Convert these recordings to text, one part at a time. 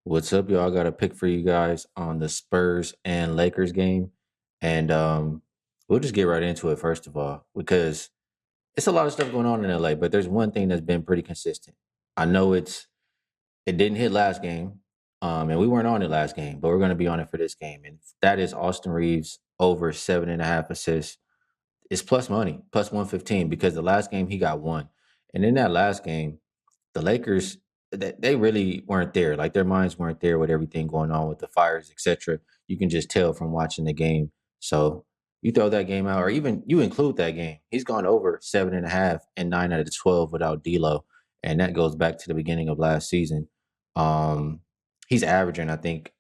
What's up, y'all? I got a pick for you guys on the Spurs and Lakers game. And we'll just get right into it, first of all, because it's a lot of stuff going on in LA, but there's one thing that's been pretty consistent. I know it didn't hit last game, and we weren't on it last game, but we're going to be on it for this game. And that is Austin Reeves over 7.5 assists. It's plus money, plus 115, because the last game he got one. And in that last game, the Lakers, they really weren't there. Like their minds weren't there with everything going on with the fires, etc. You can just tell from watching the game. So you throw that game out, or even you include that game. He's gone over 7.5 and 9 out of 12 without D'Lo, and that goes back to the beginning of last season. Um, he's averaging, I think,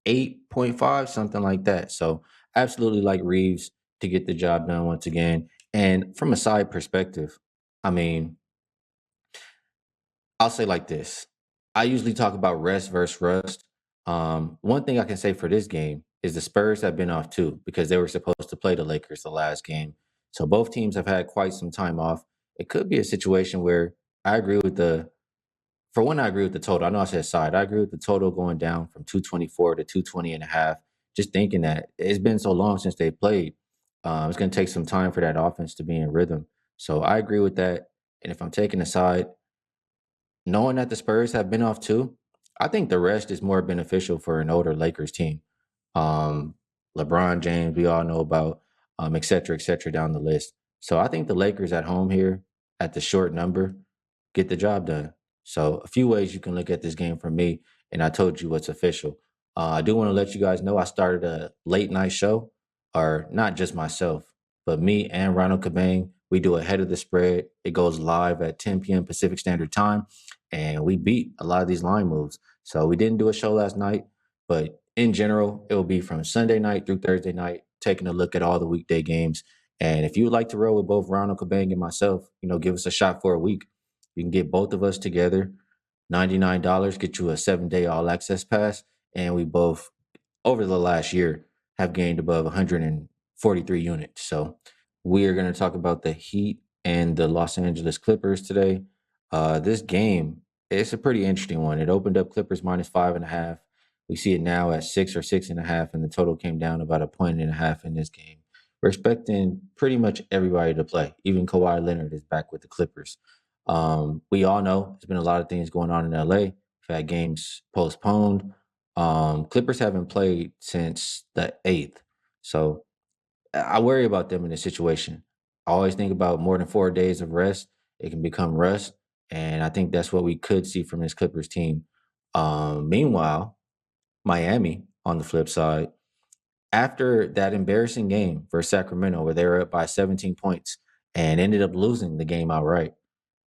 8.5, something like that. So absolutely like Reeves to get the job done once again. And from a side perspective, I mean, I'll say like this. I usually talk about rest versus rust. One thing I can say for this game is the Spurs have been off too because they were supposed to play the Lakers the last game. So both teams have had quite some time off. It could be a situation where I agree with for one, I agree with the total. I know I said side. I agree with the total going down from 224 to 220 and a half. Just thinking that it's been so long since they played. It's going to take some time for that offense to be in rhythm. So I agree with that. And if I'm taking a side, knowing that the Spurs have been off too, I think the rest is more beneficial for an older Lakers team. Um, LeBron James, we all know about, et cetera, down the list. So I think the Lakers at home here at the short number get the job done. So a few ways you can look at this game for me, and I told you what's official. I do want to let you guys know I started a late night show, or not just myself, but me and Ronald Kabang. We do Ahead of the Spread. It goes live at 10 p.m. Pacific Standard Time, and we beat a lot of these line moves. So we didn't do a show last night, but in general, it will be from Sunday night through Thursday night, taking a look at all the weekday games. And if you would like to roll with both Ronald Kabang and myself, give us a shot for a week. You can get both of us together. $99 get you a 7-day all access pass. And we both, over the last year, have gained above 143 units. So we are going to talk about the Heat and the Los Angeles Clippers today. This game, it's a pretty interesting one. It opened up Clippers minus 5.5. We see it now at 6 or 6.5, and the total came down about a point and a half in this game. We're expecting pretty much everybody to play. Even Kawhi Leonard is back with the Clippers. We all know there's been a lot of things going on in LA. We've had games postponed. Clippers haven't played since the 8th. So I worry about them in this situation. I always think about more than 4 days of rest. It can become rust. And I think that's what we could see from this Clippers team. Meanwhile, Miami, on the flip side, after that embarrassing game for Sacramento, where they were up by 17 points and ended up losing the game outright,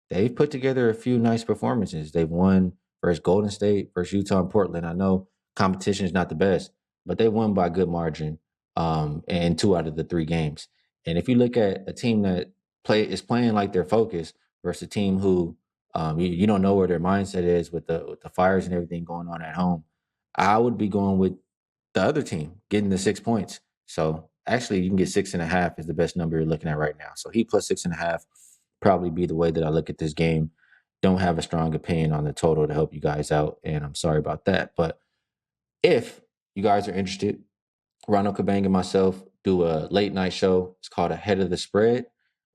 they've put together a few nice performances. They've won versus Golden State, versus Utah and Portland. I know competition is not the best, but they won by a good margin in 2 out of the 3 games. And if you look at a team that is playing like they're focused versus a team who you don't know where their mindset is with the fires and everything going on at home, I would be going with the other team getting the 6 points. So actually, you can get 6.5 is the best number you're looking at right now. So he plus 6.5 probably be the way that I look at this game. Don't have a strong opinion on the total to help you guys out, and I'm sorry about that. But if you guys are interested, Ronald Kabang and myself do a late night show. It's called Ahead of the Spread.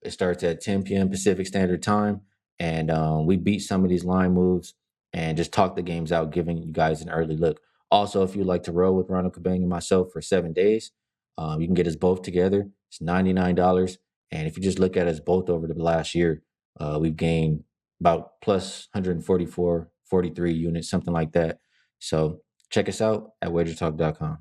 It starts at 10 p.m. Pacific Standard Time, and we beat some of these line moves and just talk the games out, giving you guys an early look. Also, if you'd like to roll with Ronald Kabang and myself for 7 days, you can get us both together. It's $99. And if you just look at us both over the last year, we've gained about plus 144, 43 units, something like that. So check us out at WagerTalk.com.